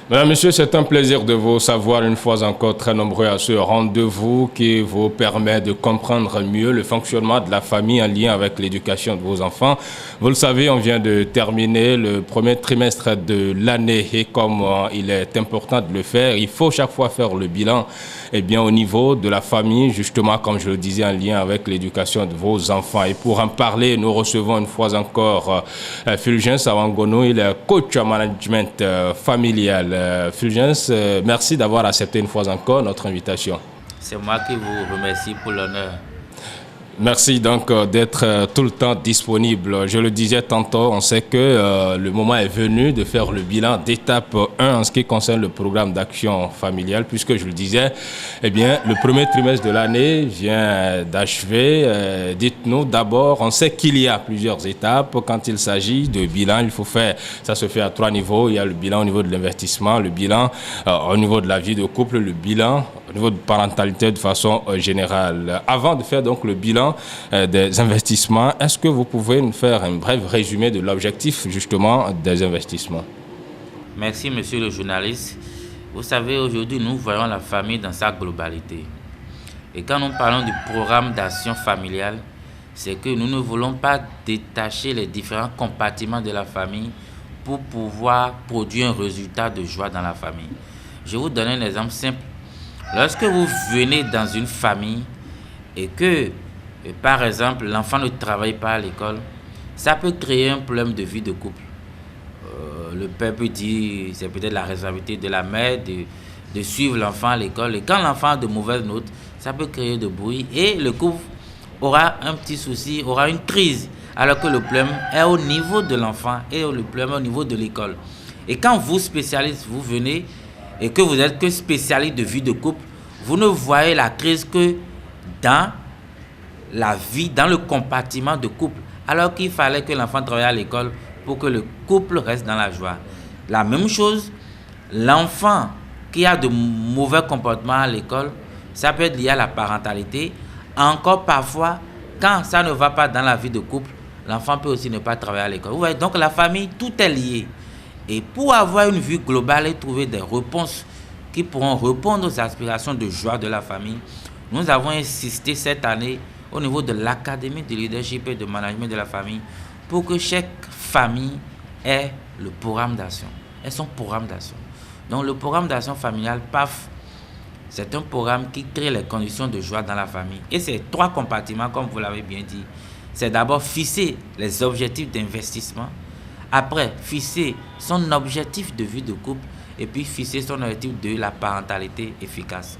Mesdames, Messieurs, c'est un plaisir de vous savoir une fois encore très nombreux à ce rendez-vous qui vous permet de comprendre mieux le fonctionnement de la famille en lien avec l'éducation de vos enfants. Vous le savez, on vient de terminer le premier trimestre de l'année et comme il est important de le faire, il faut chaque fois faire le bilan au niveau de la famille, justement, comme je le disais, en lien avec l'éducation de vos enfants. Et pour en parler, nous recevons une fois encore Fulgence Awangono, il est coach en management familial. Fulgence, merci d'avoir accepté une fois encore notre invitation. C'est moi qui vous remercie pour l'honneur. Merci donc d'être tout le temps disponible. Je le disais tantôt, on sait que le moment est venu de faire le bilan d'étape 1 en ce qui concerne le programme d'action familiale, puisque je le disais, le premier trimestre de l'année vient d'achever. Dites-nous d'abord, on sait qu'il y a plusieurs étapes. Quand il s'agit de bilan, il faut faire, ça se fait à 3 niveaux. Il y a le bilan au niveau de l'investissement, le bilan au niveau de la vie de couple, le bilan au niveau de parentalité de façon générale. Avant de faire donc le bilan des investissements, est-ce que vous pouvez nous faire un bref résumé de l'objectif justement des investissements? Merci monsieur le journaliste. Vous savez, aujourd'hui nous voyons la famille dans sa globalité. Et quand nous parlons du programme d'action familiale, c'est que nous ne voulons pas détacher les différents compartiments de la famille pour pouvoir produire un résultat de joie dans la famille. Je vais vous donner un exemple simple. Lorsque vous venez dans une famille et que, par exemple, l'enfant ne travaille pas à l'école, ça peut créer un problème de vie de couple. Le père peut dire c'est peut-être la responsabilité de la mère de suivre l'enfant à l'école. Et quand l'enfant a de mauvaises notes, ça peut créer de bruit et le couple aura un petit souci, aura une crise, alors que le problème est au niveau de l'enfant et le problème est au niveau de l'école. Et quand vous, spécialistes, vous venez et que vous êtes que spécialiste de vie de couple, vous ne voyez la crise que dans la vie, dans le compartiment de couple, alors qu'il fallait que l'enfant travaille à l'école pour que le couple reste dans la joie. La même chose, l'enfant qui a de mauvais comportements à l'école, ça peut être lié à la parentalité. Encore parfois, quand ça ne va pas dans la vie de couple, l'enfant peut aussi ne pas travailler à l'école. Vous voyez, donc la famille, tout est lié. Et pour avoir une vue globale et trouver des réponses qui pourront répondre aux aspirations de joie de la famille, nous avons insisté cette année au niveau de l'Académie de leadership et de management de la famille pour que chaque famille ait le programme d'action, ait son programme d'action. Donc le programme d'action familiale, PAF, c'est un programme qui crée les conditions de joie dans la famille. Et ces 3 compartiments, comme vous l'avez bien dit, c'est d'abord fixer les objectifs d'investissement, après fixer son objectif de vie de couple et puis fixer son objectif de la parentalité efficace.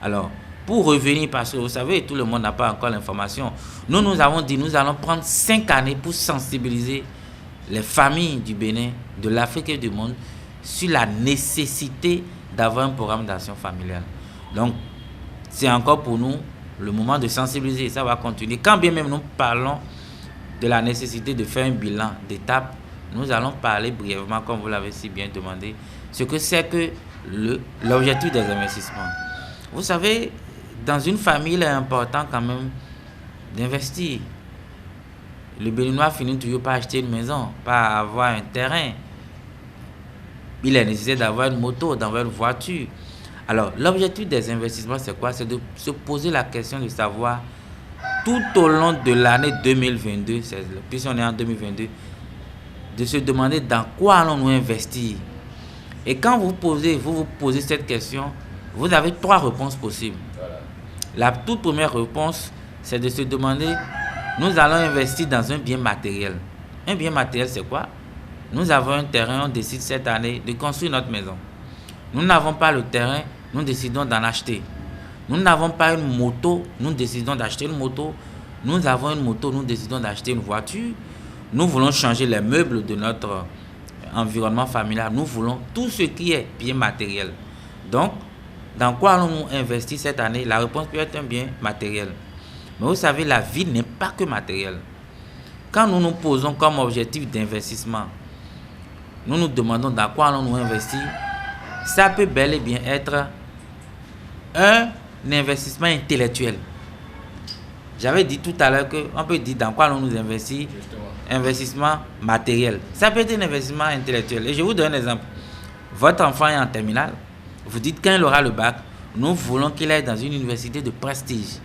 Alors, pour revenir, parce que vous savez, tout le monde n'a pas encore l'information, nous avons dit nous allons prendre 5 années pour sensibiliser les familles du Bénin, de l'Afrique et du monde sur la nécessité d'avoir un programme d'action familiale. Donc, c'est encore pour nous le moment de sensibiliser, ça va continuer. Quand bien même nous parlons de la nécessité de faire un bilan d'étape, nous allons parler brièvement, comme vous l'avez si bien demandé, ce que c'est que l'objectif des investissements. Vous savez, dans une famille, il est important quand même d'investir. Le Béninois finit toujours par acheter une maison, par avoir un terrain. Il est nécessaire d'avoir une moto, d'avoir une voiture. Alors, l'objectif des investissements, c'est quoi? C'est de se poser la question de savoir, tout au long de l'année 2022, puisqu'on est en 2022, de se demander dans quoi allons-nous investir. Et quand vous vous posez cette question, vous avez 3 réponses possibles. La toute première réponse, c'est de se demander, nous allons investir dans un bien matériel. Un bien matériel, c'est quoi? Nous avons un terrain, on décide cette année de construire notre maison. Nous n'avons pas le terrain, nous décidons d'en acheter. Nous n'avons pas une moto, nous décidons d'acheter une moto. Nous avons une moto, nous décidons d'acheter une voiture. Nous voulons changer les meubles de notre environnement familial. Nous voulons tout ce qui est bien matériel. Donc, dans quoi allons-nous investir cette année? La réponse peut être un bien matériel. Mais vous savez, la vie n'est pas que matérielle. Quand nous nous posons comme objectif d'investissement, nous nous demandons dans quoi allons-nous investir. Ça peut bel et bien être un investissement intellectuel. J'avais dit tout à l'heure qu'on peut dire dans quoi allons-nous investir. Justement. Investissement matériel. Ça peut être un investissement intellectuel. Et je vous donne un exemple. votre enfant est en terminale, vous dites quand il aura le bac, nous voulons qu'il aille dans une université de prestige.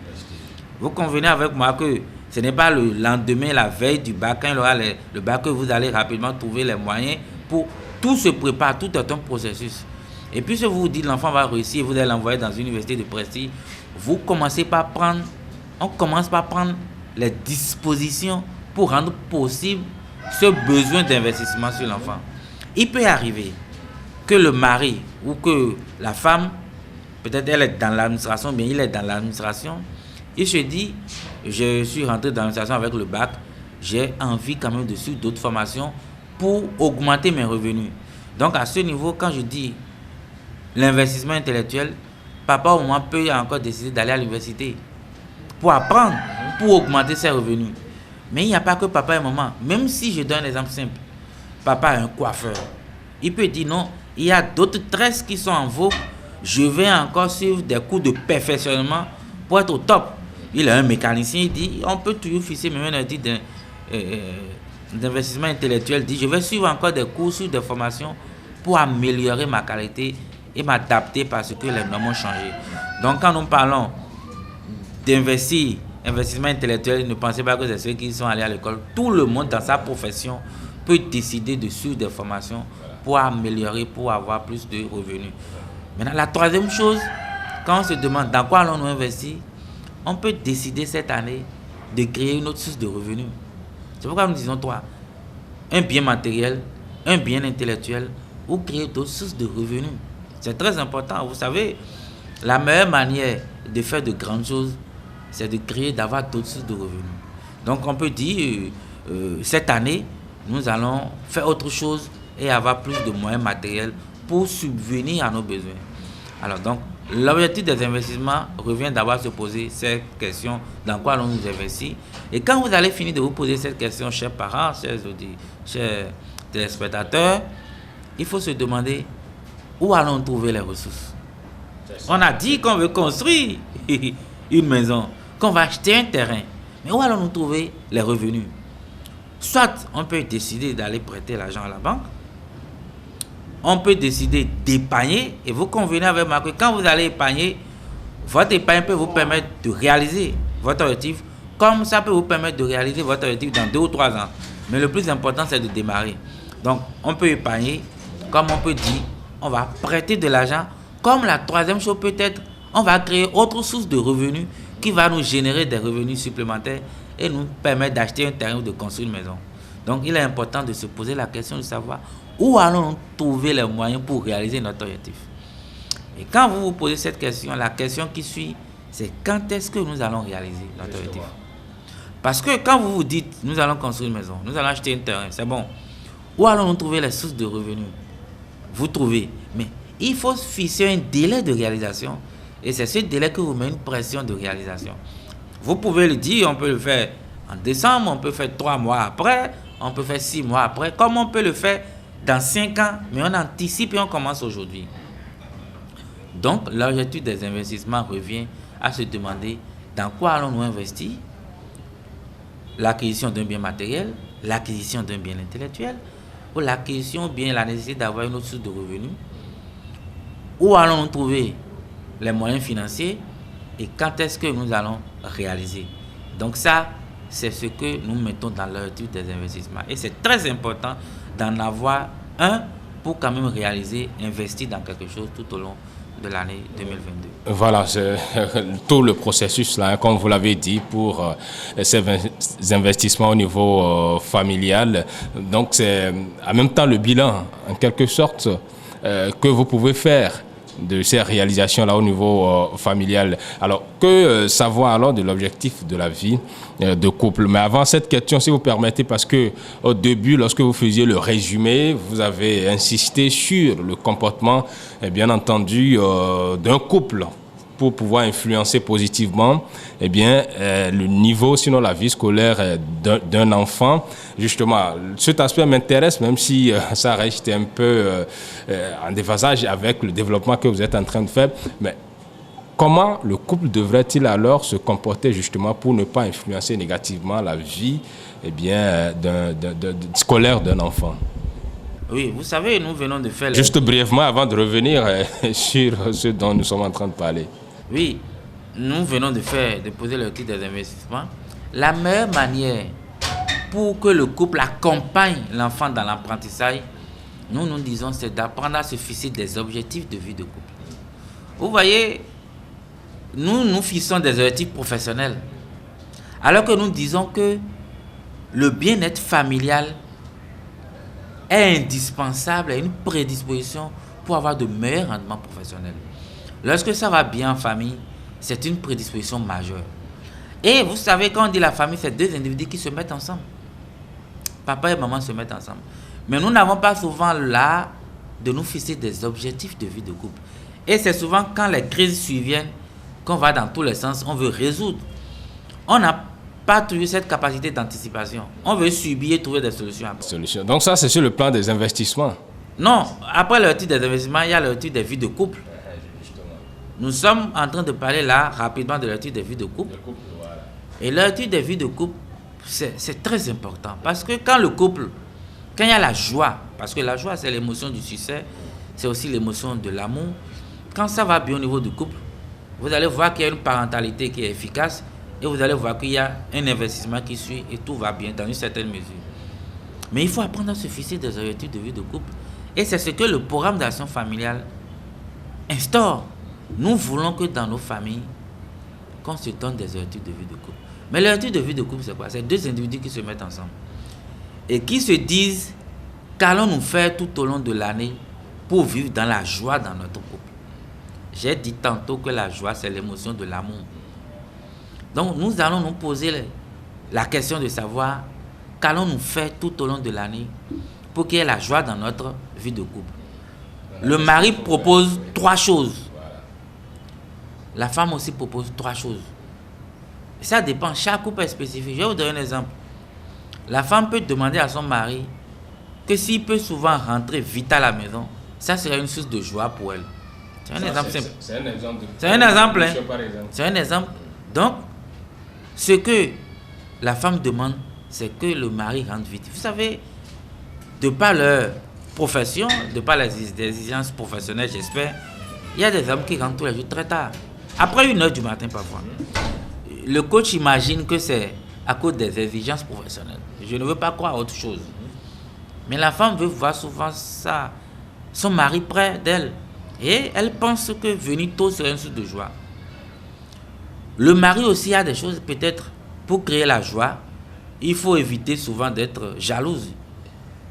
Vous convenez avec moi que ce n'est pas le lendemain, la veille du bac, quand il aura le bac, que vous allez rapidement trouver les moyens pour... Tout se prépare, tout est un processus. Et puis si vous vous dites l'enfant va réussir, vous allez l'envoyer dans une université de prestige, on commence par prendre les dispositions pour rendre possible ce besoin d'investissement sur l'enfant. Il peut arriver que le mari ou que la femme, peut-être elle est dans l'administration, bien il est dans l'administration, il se dit, je suis rentré dans l'administration avec le bac, j'ai envie quand même de suivre d'autres formations pour augmenter mes revenus. Donc à ce niveau, quand je dis l'investissement intellectuel, papa ou maman peut encore décider d'aller à l'université pour apprendre, pour augmenter ses revenus. Mais il n'y a pas que papa et maman. Même si je donne un exemple simple, papa est un coiffeur. Il peut dire non, il y a d'autres tresses qui sont en vogue, je vais encore suivre des cours de perfectionnement pour être au top. Il est un mécanicien, il dit, on peut toujours fixer, mais même un dit d'investissement intellectuel, dit, je vais suivre encore des cours sur des formations pour améliorer ma qualité et m'adapter parce que les normes ont changé. Donc quand nous parlons investissement intellectuel, ne pensez pas que c'est ceux qui sont allés à l'école. Tout le monde dans sa profession peut décider de suivre des formations pour améliorer, pour avoir plus de revenus. Maintenant, la troisième chose, quand on se demande dans quoi allons-nous investir, on peut décider cette année de créer une autre source de revenus. C'est pourquoi nous disons un bien matériel, un bien intellectuel ou créer d'autres sources de revenus. C'est très important. Vous savez, la meilleure manière de faire de grandes choses, c'est de créer, d'avoir d'autres sources de revenus. Donc on peut dire, cette année, nous allons faire autre chose et avoir plus de moyens matériels pour subvenir à nos besoins. Alors donc, l'objectif des investissements revient d'abord à se poser cette question, dans quoi allons-nous investir? Et quand vous allez finir de vous poser cette question, chers parents, chers téléspectateurs, il faut se demander où allons-nous trouver les ressources? On a dit qu'on veut construire une maison, qu'on va acheter un terrain. Mais où allons-nous trouver les revenus? Soit on peut décider d'aller prêter l'argent à la banque, on peut décider d'épargner, et vous convenez avec moi que quand vous allez épargner, votre épargne peut vous permettre de réaliser votre objectif, comme ça peut vous permettre de réaliser votre objectif dans 2 ou 3 ans. Mais le plus important, c'est de démarrer. Donc, on peut épargner, comme on peut dire, on va prêter de l'argent, comme la troisième chose peut-être, on va créer autre source de revenus qui va nous générer des revenus supplémentaires et nous permettre d'acheter un terrain ou de construire une maison. Donc, il est important de se poser la question de savoir où allons-nous trouver les moyens pour réaliser notre objectif. Et quand vous vous posez cette question, la question qui suit, c'est quand est-ce que nous allons réaliser notre objectif? Parce que quand vous vous dites, nous allons construire une maison, nous allons acheter un terrain, c'est bon. Où allons-nous trouver les sources de revenus? Vous trouvez, mais il faut fixer un délai de réalisation. Et c'est ce délai que vous met une pression de réalisation. Vous pouvez le dire, on peut le faire en décembre, on peut faire 3 mois après, on peut faire 6 mois après, comme on peut le faire dans 5 ans, mais on anticipe et on commence aujourd'hui. Donc, l'objectif des investissements revient à se demander dans quoi allons-nous investir? L'acquisition d'un bien matériel, l'acquisition d'un bien intellectuel, ou l'acquisition ou bien la nécessité d'avoir une autre source de revenus. Où allons-nous trouver les moyens financiers et quand est-ce que nous allons réaliser? Donc ça, c'est ce que nous mettons dans l'objectif des investissements. Et c'est très important d'en avoir un pour quand même réaliser, investir dans quelque chose tout au long de l'année 2022. Voilà, c'est tout le processus là, comme vous l'avez dit, pour ces investissements au niveau familial. Donc c'est en même temps le bilan, en quelque sorte, que vous pouvez faire de ces réalisations-là au niveau familial. Alors, que savoir alors de l'objectif de la vie de couple? Mais avant cette question, si vous permettez, parce que au début, lorsque vous faisiez le résumé, vous avez insisté sur le comportement, bien entendu, d'un couple pour pouvoir influencer positivement le niveau, sinon la vie scolaire d'un enfant. Justement, cet aspect m'intéresse, même si ça reste un peu en déphasage avec le développement que vous êtes en train de faire. Mais comment le couple devrait-il alors se comporter justement pour ne pas influencer négativement la vie scolaire d'un enfant? Oui, vous savez, nous venons de faire... Juste brièvement, avant de revenir sur ce dont nous sommes en train de parler. Oui, nous venons de poser le titre des investissements. La meilleure manière pour que le couple accompagne l'enfant dans l'apprentissage, nous disons, c'est d'apprendre à se fixer des objectifs de vie de couple. Vous voyez, nous fixons des objectifs professionnels, alors que nous disons que le bien-être familial est indispensable et une prédisposition pour avoir de meilleurs rendements professionnels. Lorsque ça va bien en famille, c'est une prédisposition majeure. Et vous savez, quand on dit la famille, c'est deux individus qui se mettent ensemble. Papa et maman se mettent ensemble. Mais nous n'avons pas souvent là de nous fixer des objectifs de vie de couple. Et c'est souvent quand les crises surviennent qu'on va dans tous les sens, on veut résoudre. On n'a pas toujours cette capacité d'anticipation. On veut subir et trouver des solutions. Donc ça, c'est sur le plan des investissements. Non, après le titre des investissements, il y a le titre des vies de couple. Nous sommes en train de parler là rapidement de l'étude des vies de couple. Et l'étude des vies de couple, c'est très important. Parce que quand le couple, quand il y a la joie, parce que la joie c'est l'émotion du succès, c'est aussi l'émotion de l'amour. Quand ça va bien au niveau du couple, vous allez voir qu'il y a une parentalité qui est efficace et vous allez voir qu'il y a un investissement qui suit et tout va bien dans une certaine mesure. Mais il faut apprendre à se fixer des objectifs de vie de couple. Et c'est ce que le programme d'action familiale instaure. Nous voulons que dans nos familles, qu'on se donne des objectifs de vie de couple. Mais l'objectif de vie de couple, c'est quoi? C'est deux individus qui se mettent ensemble et qui se disent qu'allons-nous faire tout au long de l'année pour vivre dans la joie dans notre couple. J'ai dit tantôt que la joie, c'est l'émotion de l'amour. Donc, nous allons nous poser la question de savoir qu'allons-nous faire tout au long de l'année pour qu'il y ait la joie dans notre vie de couple. Le mari propose 3 choses. La femme aussi propose 3 choses. Ça dépend, chaque couple est spécifique. Je vais vous donner un exemple. La femme peut demander à son mari que s'il peut souvent rentrer vite à la maison, ça serait une source de joie pour elle. C'est un exemple simple. C'est un exemple. C'est un exemple. C'est un exemple. Donc, ce que la femme demande, c'est que le mari rentre vite. Vous savez, de par leur profession, de par les exigences professionnelles, j'espère, il y a des hommes qui rentrent tous les jours très tard. Après 1h du matin parfois. Le coach imagine que c'est à cause des exigences professionnelles. Je ne veux pas croire à autre chose. Mais la femme veut voir souvent ça, son mari près d'elle. Et elle pense que venir tôt serait une source de joie. Le mari aussi a des choses peut-être pour créer la joie. Il faut éviter souvent d'être jalouse.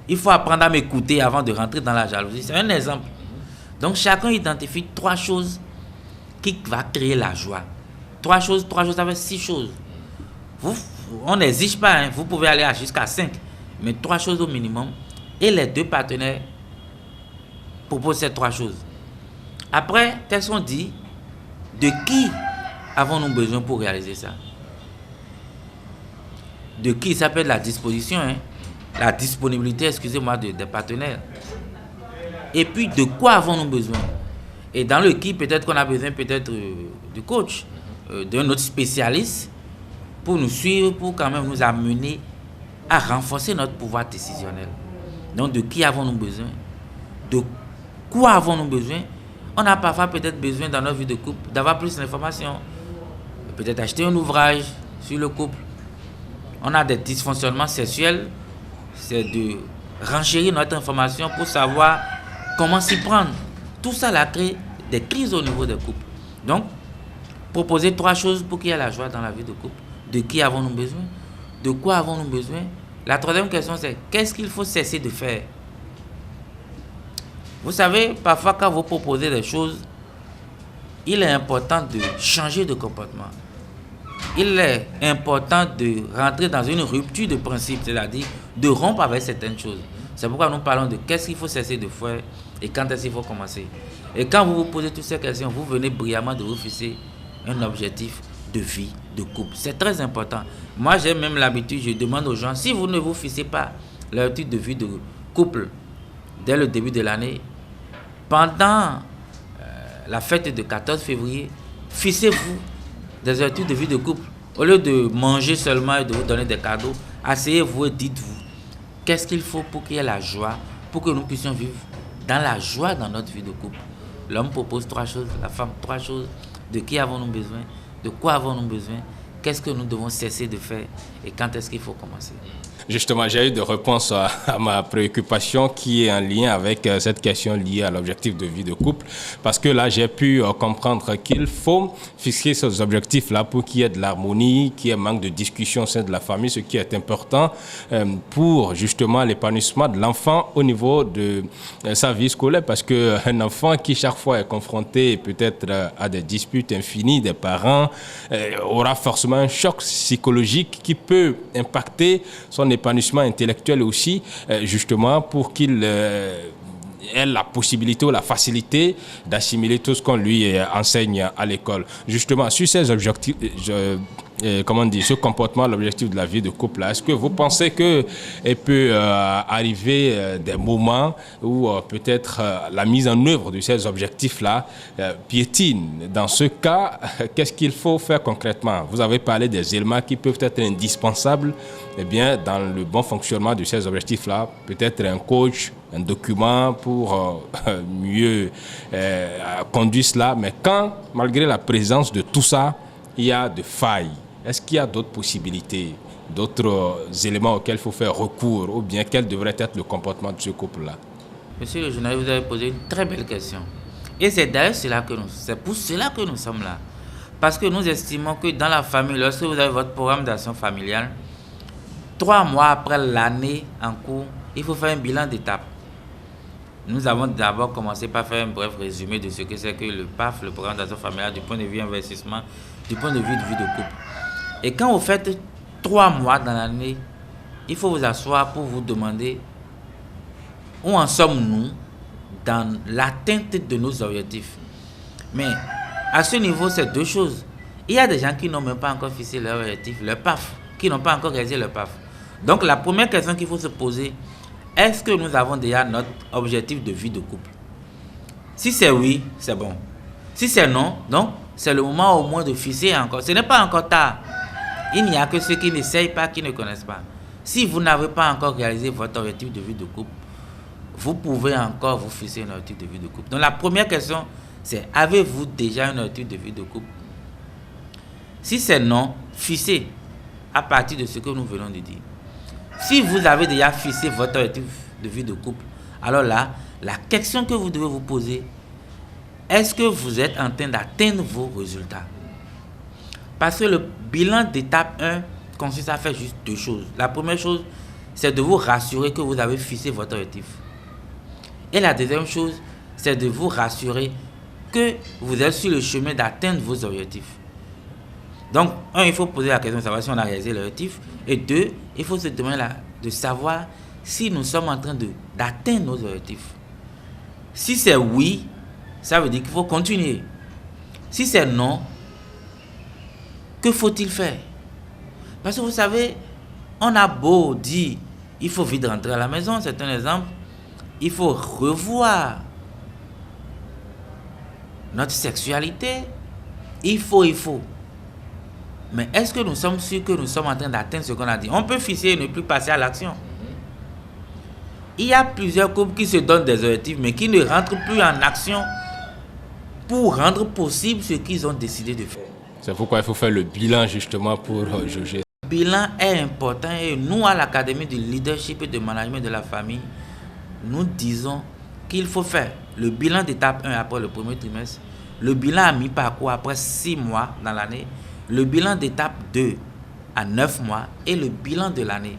Il faut apprendre à m'écouter avant de rentrer dans la jalousie. C'est un exemple. Donc chacun identifie 3 choses qui va créer la joie. 3 choses, ça fait 6 choses. On n'exige pas, hein, vous pouvez aller jusqu'à 5, mais 3 choses au minimum. Et les 2 partenaires proposent ces 3 choses. Après, qu'est-ce qu'on dit? De qui avons-nous besoin pour réaliser ça? De qui? Ça peut être la disposition, hein, la disponibilité, excusez-moi, des partenaires. Et puis, de quoi avons-nous besoin? Et dans le qui, peut-être qu'on a besoin du coach, d'un autre spécialiste pour nous suivre, pour quand même nous amener à renforcer notre pouvoir décisionnel. Donc, de qui avons-nous besoin? De quoi avons-nous besoin? On a parfois peut-être besoin dans notre vie de couple d'avoir plus d'informations. Peut-être acheter un ouvrage sur le couple. On a des dysfonctionnements sexuels. C'est de renchérir notre information pour savoir comment s'y prendre. Tout ça là crée des crises au niveau des couples. Donc, proposer 3 choses pour qu'il y ait la joie dans la vie de couple. De qui avons-nous besoin? De quoi avons-nous besoin? La 3e question, c'est qu'est-ce qu'il faut cesser de faire? Vous savez, parfois quand vous proposez des choses, il est important de changer de comportement. Il est important de rentrer dans une rupture de principe, c'est-à-dire de rompre avec certaines choses. C'est pourquoi nous parlons de qu'est-ce qu'il faut cesser de faire et quand est-ce qu'il faut commencer. Et quand vous vous posez toutes ces questions, vous venez brillamment de vous fixer un objectif de vie, de couple. C'est très important. Moi, j'ai même l'habitude, je demande aux gens, si vous ne vous fixez pas l'objectif de vie de couple dès le début de l'année, pendant la fête de 14 février, fixez-vous des objectifs de vie de couple. Au lieu de manger seulement et de vous donner des cadeaux, asseyez-vous et dites-vous, qu'est-ce qu'il faut pour qu'il y ait la joie pour que nous puissions vivre dans la joie dans notre vie de couple. L'homme propose 3 choses, la femme 3 choses. De qui avons-nous besoin? De quoi avons-nous besoin? Qu'est-ce que nous devons cesser de faire? Et quand est-ce qu'il faut commencer? Justement, j'ai eu des réponses à ma préoccupation qui est en lien avec cette question liée à l'objectif de vie de couple. Parce que là, j'ai pu comprendre qu'il faut fixer ces objectifs-là pour qu'il y ait de l'harmonie, qu'il y ait un manque de discussion au sein de la famille, ce qui est important pour justement l'épanouissement de l'enfant au niveau de sa vie scolaire. Parce qu'un enfant qui chaque fois est confronté peut-être à des disputes infinies des parents aura forcément un choc psychologique qui peut impacter son épanouissement intellectuel aussi, justement pour qu'il ait la possibilité ou la facilité d'assimiler tout ce qu'on lui enseigne à l'école. Justement, sur ces objectifs, ce comportement, l'objectif de la vie de couple, est-ce que vous pensez qu'il peut arriver des moments où peut-être la mise en œuvre de ces objectifs-là piétine? Dans ce cas, qu'est-ce qu'il faut faire concrètement? Vous avez parlé des éléments qui peuvent être indispensables dans le bon fonctionnement de ces objectifs-là. Peut-être un coach, un document pour mieux conduire cela. Mais quand, malgré la présence de tout ça, il y a de failles, est-ce qu'il y a d'autres possibilités, d'autres éléments auxquels il faut faire recours, ou bien quel devrait être le comportement de ce couple-là? Monsieur le journaliste, vous avez posé une très belle question. Et c'est d'ailleurs pour cela que nous sommes là. Parce que nous estimons que dans la famille, lorsque vous avez votre programme d'action familiale, 3 mois après l'année en cours, il faut faire un bilan d'étape. Nous avons d'abord commencé par faire un bref résumé de ce que c'est que le PAF, le programme d'action familiale, du point de vue investissement, du point de vue de vie de couple. Et quand vous faites 3 mois dans l'année, il faut vous asseoir pour vous demander où en sommes-nous dans l'atteinte de nos objectifs. Mais à ce niveau, c'est 2 choses. Il y a des gens qui n'ont même pas encore fixé leur objectif, leur PAF, qui n'ont pas encore réalisé leur PAF. Donc la première question qu'il faut se poser, est-ce que nous avons déjà notre objectif de vie de couple? Si c'est oui, c'est bon. Si c'est non, donc c'est le moment au moins de fixer encore. Ce n'est pas encore tard. Il n'y a que ceux qui n'essayent pas, qui ne connaissent pas. Si vous n'avez pas encore réalisé votre objectif de vie de couple, vous pouvez encore vous fixer un objectif de vie de couple. Donc la première question, c'est avez-vous déjà un objectif de vie de couple? Si c'est non, fixez à partir de ce que nous venons de dire. Si vous avez déjà fixé votre objectif de vie de couple, alors là, la question que vous devez vous poser, est-ce que vous êtes en train d'atteindre vos résultats? Parce que le bilan d'étape 1 consiste à faire juste 2 choses. La première chose, c'est de vous rassurer que vous avez fixé votre objectif. Et la deuxième chose, c'est de vous rassurer que vous êtes sur le chemin d'atteindre vos objectifs. Donc, 1, il faut poser la question de savoir si on a réalisé l'objectif. Et 2, il faut se demander de savoir si nous sommes en train d'atteindre nos objectifs. Si c'est oui, ça veut dire qu'il faut continuer. Si c'est non, que faut-il faire? Parce que vous savez, on a beau dire il faut vite rentrer à la maison, c'est un exemple. Il faut revoir notre sexualité. Il faut. Mais est-ce que nous sommes sûrs que nous sommes en train d'atteindre ce qu'on a dit? On peut fixer et ne plus passer à l'action. Il y a plusieurs couples qui se donnent des objectifs, mais qui ne rentrent plus en action pour rendre possible ce qu'ils ont décidé de faire. C'est pourquoi il faut faire le bilan justement pour juger. Le bilan est important et nous, à l'Académie du leadership et de management de la famille, nous disons qu'il faut faire le bilan d'étape 1 après le premier trimestre, le bilan à mi-parcours après 6 mois dans l'année, le bilan d'étape 2 à 9 mois et le bilan de l'année.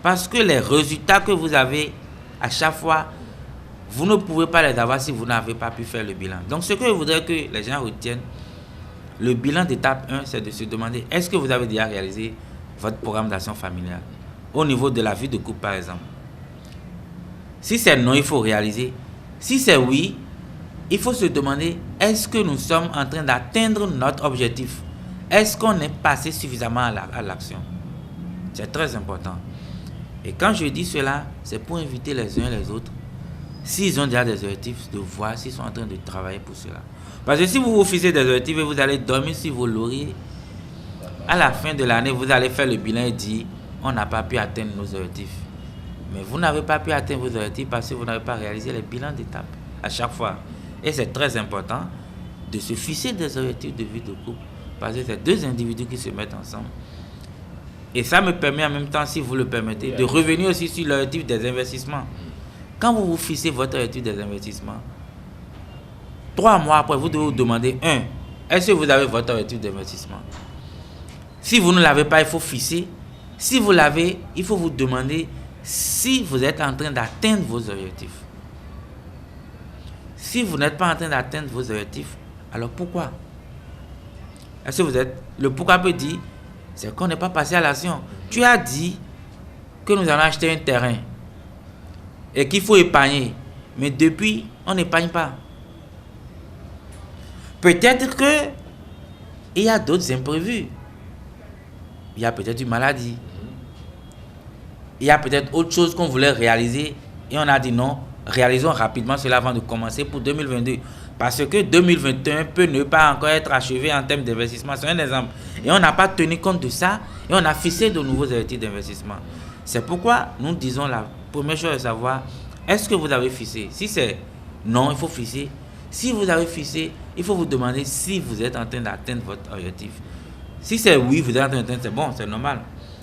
Parce que les résultats que vous avez à chaque fois, vous ne pouvez pas les avoir si vous n'avez pas pu faire le bilan. Donc ce que je voudrais que les gens retiennent, le bilan d'étape 1, c'est de se demander, est-ce que vous avez déjà réalisé votre programme d'action familiale au niveau de la vie de couple par exemple? Si c'est non, il faut réaliser. Si c'est oui, il faut se demander, est-ce que nous sommes en train d'atteindre notre objectif? Est-ce qu'on est passé suffisamment à l'action? C'est très important. Et quand je dis cela, c'est pour inviter les uns et les autres, s'ils ont déjà des objectifs, de voir s'ils sont en train de travailler pour cela. Parce que si vous vous fixez des objectifs et vous allez dormir sur vos lauriers, à la fin de l'année, vous allez faire le bilan et dire, on n'a pas pu atteindre nos objectifs. Mais vous n'avez pas pu atteindre vos objectifs parce que vous n'avez pas réalisé les bilans d'étape à chaque fois. Et c'est très important de se fixer des objectifs de vie de couple parce que c'est deux individus qui se mettent ensemble. Et ça me permet en même temps, si vous le permettez, de revenir aussi sur l'objectif des investissements. Quand vous vous fixez votre objectif des investissements, 3 mois après, vous devez vous demander, est-ce que vous avez votre objectif d'investissement? Si vous ne l'avez pas, il faut fixer. Si vous l'avez, il faut vous demander si vous êtes en train d'atteindre vos objectifs. Si vous n'êtes pas en train d'atteindre vos objectifs, alors pourquoi? Est-ce que vous êtes... Le pourquoi peut dire, c'est qu'on n'est pas passé à l'action. Tu as dit que nous allons acheter un terrain et qu'il faut épargner. Mais depuis, on n'épargne pas. Peut-être que il y a d'autres imprévus. Il y a peut-être une maladie. Il y a peut-être autre chose qu'on voulait réaliser et on a dit non, réalisons rapidement cela avant de commencer pour 2022. Parce que 2021 peut ne pas encore être achevé en termes d'investissement. C'est un exemple. Et on n'a pas tenu compte de ça et on a fixé de nouveaux objectifs d'investissement. C'est pourquoi nous disons la première chose de savoir, est-ce que vous avez fixé? Si c'est non, il faut fixer. Si vous avez fixé, il faut vous demander si vous êtes en train d'atteindre votre objectif. Si c'est oui, vous êtes en train d'atteindre, c'est bon, c'est normal.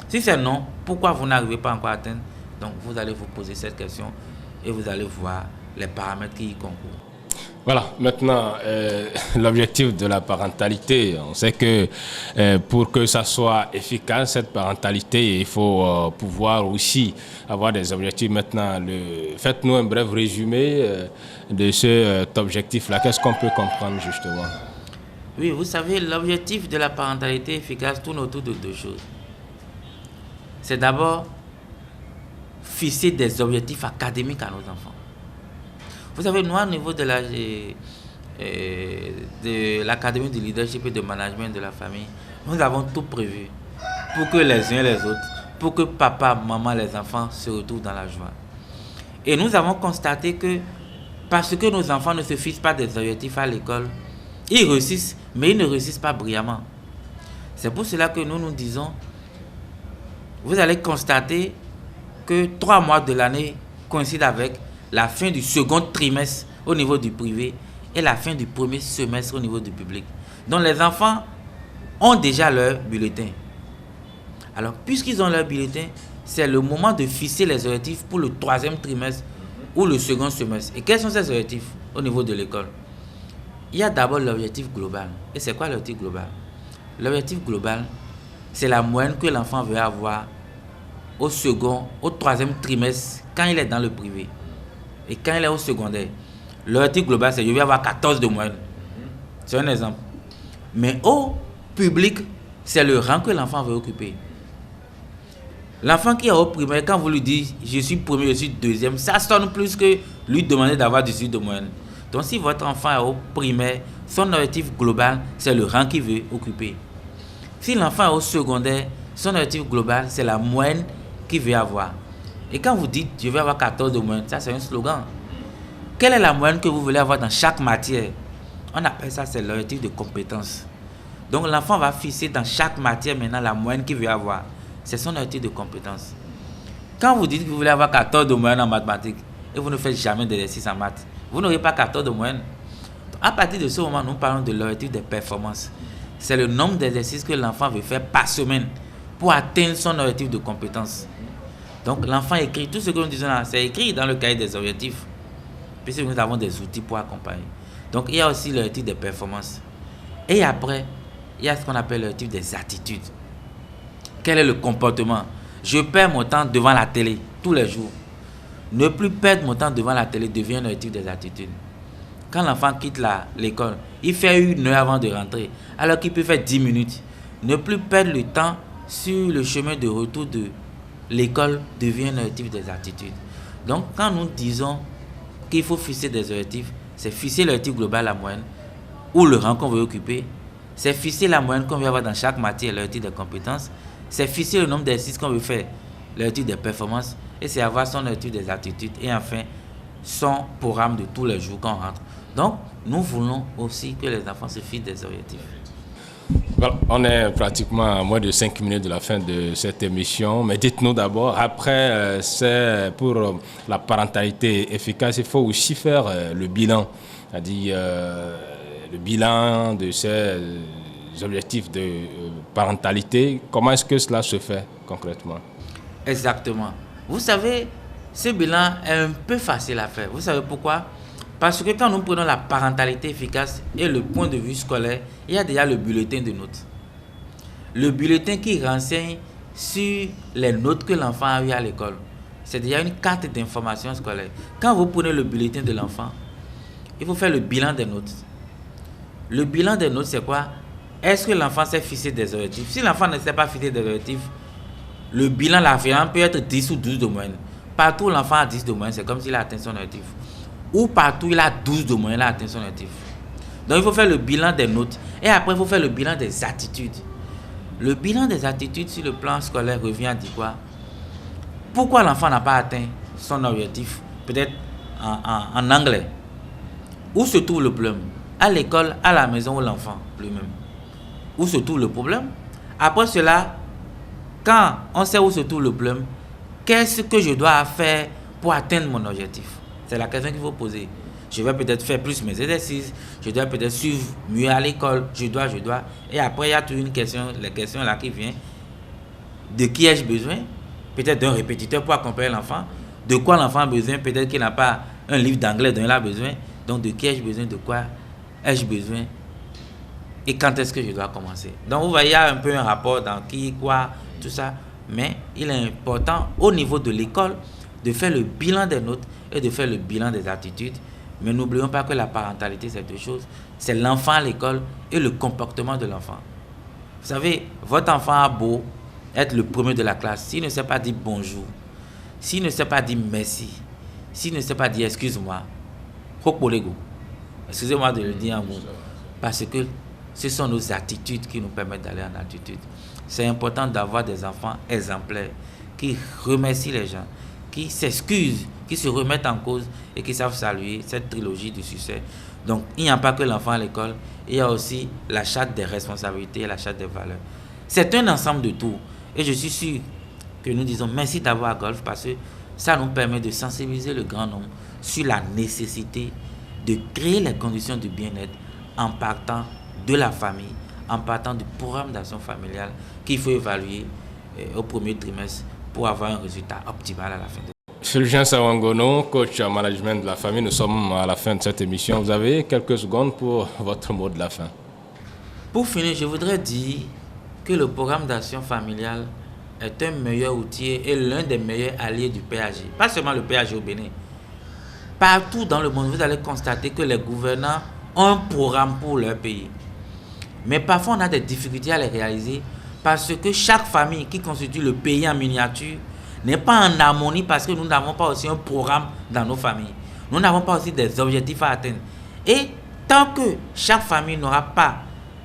Si c'est non, pourquoi vous n'arrivez pas encore à atteindre? Donc vous allez vous poser cette question et vous allez voir les paramètres qui y concourent. Voilà, maintenant, l'objectif de la parentalité, on sait que pour que ça soit efficace, cette parentalité, il faut pouvoir aussi avoir des objectifs. Maintenant, faites-nous un bref résumé de cet objectif-là. Qu'est-ce qu'on peut comprendre justement? Oui, vous savez, l'objectif de la parentalité efficace tourne autour de 2 choses. C'est d'abord fixer des objectifs académiques à nos enfants. Vous savez, nous, au niveau de l'Académie de leadership et de management de la famille, nous avons tout prévu pour que les uns et les autres, pour que papa, maman, les enfants se retrouvent dans la joie. Et nous avons constaté que parce que nos enfants ne se fixent pas des objectifs à l'école, ils réussissent, mais ils ne réussissent pas brillamment. C'est pour cela que nous disons, vous allez constater que 3 mois de l'année coïncident avec la fin du second trimestre au niveau du privé et la fin du premier semestre au niveau du public. Donc les enfants ont déjà leur bulletin. Alors puisqu'ils ont leur bulletin, c'est le moment de fixer les objectifs pour le 3e trimestre ou le second semestre. Et quels sont ces objectifs au niveau de l'école? Il y a d'abord l'objectif global. Et c'est quoi l'objectif global? L'objectif global, c'est la moyenne que l'enfant veut avoir au 3e trimestre quand il est dans le privé. Et quand il est au secondaire, l'objectif global, c'est je vais avoir 14 de moyenne. C'est un exemple. Mais au public, c'est le rang que l'enfant veut occuper. L'enfant qui est au primaire, quand vous lui dites je suis premier, je suis deuxième, ça sonne plus que lui demander d'avoir 18 de moyenne. Donc si votre enfant est au primaire, son objectif global, c'est le rang qu'il veut occuper. Si l'enfant est au secondaire, son objectif global, c'est la moyenne qu'il veut avoir. Et quand vous dites je vais avoir 14 de moyenne, ça c'est un slogan. Quelle est la moyenne que vous voulez avoir dans chaque matière? On appelle ça, c'est l'objectif de compétence. Donc l'enfant va fixer dans chaque matière maintenant la moyenne qu'il veut avoir. C'est son objectif de compétence. Quand vous dites que vous voulez avoir 14 de moyenne en mathématiques et vous ne faites jamais d'exercice en maths, vous n'aurez pas 14 de moyenne. Donc, à partir de ce moment, nous parlons de l'objectif de performance. C'est le nombre d'exercices que l'enfant veut faire par semaine pour atteindre son objectif de compétence. Donc l'enfant écrit, tout ce que nous disons là, c'est écrit dans le cahier des objectifs, puisque nous avons des outils pour accompagner. Donc il y a aussi l'objectif des performances. Et après, il y a ce qu'on appelle l'objectif des attitudes. Quel est le comportement? Je perds mon temps devant la télé tous les jours. Ne plus perdre mon temps devant la télé devient un objectif des attitudes. Quand l'enfant quitte l'école, il fait 1 heure avant de rentrer, alors qu'il peut faire 10 minutes. Ne plus perdre le temps sur le chemin de retour de l'école devient un objectif des attitudes. Donc, quand nous disons qu'il faut fixer des objectifs, c'est fixer l'objectif global, la moyenne, ou le rang qu'on veut occuper. C'est fixer la moyenne qu'on veut avoir dans chaque matière, l'objectif des compétences. C'est fixer le nombre d'exercices qu'on veut faire, l'objectif des performances. Et c'est avoir son objectif des attitudes. Et enfin, son programme de tous les jours qu'on rentre. Donc, nous voulons aussi que les enfants se fixent des objectifs. Voilà, on est pratiquement à moins de 5 minutes de la fin de cette émission. Mais dites-nous d'abord, après, c'est pour la parentalité efficace, il faut aussi faire le bilan. C'est-à-dire le bilan de ces objectifs de parentalité. Comment est-ce que cela se fait concrètement? Exactement. Vous savez, ce bilan est un peu facile à faire. Vous savez pourquoi? Parce que quand nous prenons la parentalité efficace et le point de vue scolaire, il y a déjà le bulletin de notes. Le bulletin qui renseigne sur les notes que l'enfant a eues à l'école. C'est déjà une carte d'information scolaire. Quand vous prenez le bulletin de l'enfant, il faut faire le bilan des notes. Le bilan des notes, c'est quoi? Est-ce que l'enfant s'est fixé des objectifs? Si l'enfant ne s'est pas fixé des objectifs, le bilan, la référence peut être 10 ou 12 de moyenne. Partout où l'enfant a 10 de moyenne, c'est comme s'il a atteint son objectif. Ou partout il a 12 de moyenne, il a atteint son objectif. Donc il faut faire le bilan des notes. Et après, il faut faire le bilan des attitudes. Le bilan des attitudes sur le plan scolaire revient à dire quoi? Pourquoi l'enfant n'a pas atteint son objectif? Peut-être en anglais. Où se trouve le problème? À l'école, à la maison ou l'enfant lui-même? Où se trouve le problème? Après cela, quand on sait où se trouve le problème, qu'est-ce que je dois faire pour atteindre mon objectif? C'est la question qu'il faut poser. Je vais peut-être faire plus mes exercices, je dois peut-être suivre mieux à l'école, je dois. Et après, il y a toute une question, les questions là qui viennent. De qui ai-je besoin? Peut-être d'un répétiteur pour accompagner l'enfant. De quoi l'enfant a besoin? Peut-être qu'il n'a pas un livre d'anglais dont il a besoin. Donc, de qui ai-je besoin? De quoi ai-je besoin? Et quand est-ce que je dois commencer? Donc, vous voyez, il y a un peu un rapport dans qui, quoi, tout ça. Mais il est important au niveau de l'école de faire le bilan des notes et de faire le bilan des attitudes. Mais n'oublions pas que la parentalité, c'est deux choses. C'est l'enfant à l'école et le comportement de l'enfant. Vous savez, votre enfant a beau être le premier de la classe. S'il ne sait pas dire bonjour, s'il ne sait pas dire merci, s'il ne sait pas dire excuse-moi, excusez-moi de le dire en mots, parce que ce sont nos attitudes qui nous permettent d'aller en altitude. C'est important d'avoir des enfants exemplaires qui remercient les gens, qui s'excusent, qui se remettent en cause et qui savent saluer cette trilogie du succès. Donc, il n'y a pas que l'enfant à l'école, il y a aussi la charte des responsabilités et la charte des valeurs. C'est un ensemble de tout. Et je suis sûr que nous disons merci d'avoir Golf parce que ça nous permet de sensibiliser le grand nombre sur la nécessité de créer les conditions du bien-être en partant de la famille, en partant du programme d'action familiale qu'il faut évaluer au premier trimestre pour avoir un résultat optimal à la fin de Fulgence Sawangono, coach en management de la famille, nous sommes à la fin de cette émission. Vous avez quelques secondes pour votre mot de la fin. Pour finir, je voudrais dire que le programme d'action familiale est un meilleur outil et l'un des meilleurs alliés du PAG. Pas seulement le PAG au Bénin. Partout dans le monde, vous allez constater que les gouvernants ont un programme pour leur pays. Mais parfois, on a des difficultés à les réaliser parce que chaque famille qui constitue le pays en miniature n'est pas en harmonie parce que nous n'avons pas aussi un programme dans nos familles. Nous n'avons pas aussi des objectifs à atteindre. Et tant que chaque famille n'aura pas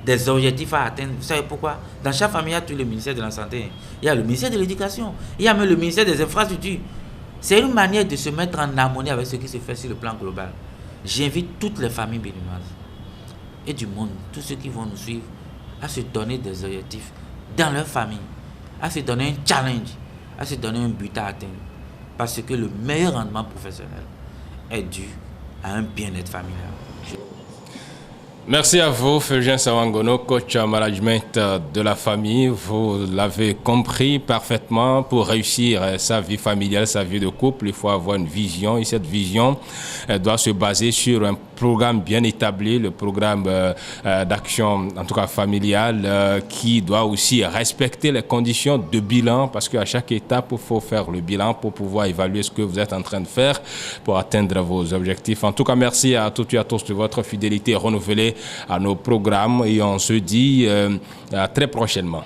des objectifs à atteindre, vous savez pourquoi? Dans chaque famille, il y a tout le ministère de la Santé, il y a le ministère de l'Éducation, il y a même le ministère des Infrastructures. C'est une manière de se mettre en harmonie avec ce qui se fait sur le plan global. J'invite toutes les familles béninoises et du monde, tous ceux qui vont nous suivre, à se donner des objectifs dans leur famille, à se donner un challenge, à se donner un but à atteindre. Parce que le meilleur rendement professionnel est dû à un bien-être familial. Merci à vous, Fulgence Sawangono, coach en management de la famille. Vous l'avez compris parfaitement, pour réussir sa vie familiale, sa vie de couple, il faut avoir une vision. Et cette vision doit se baser sur un programme bien établi, le programme d'action, en tout cas familiale, qui doit aussi respecter les conditions de bilan, parce qu'à chaque étape, il faut faire le bilan pour pouvoir évaluer ce que vous êtes en train de faire pour atteindre vos objectifs. En tout cas, merci à toutes et à tous de votre fidélité renouvelée à nos programmes et on se dit à très prochainement.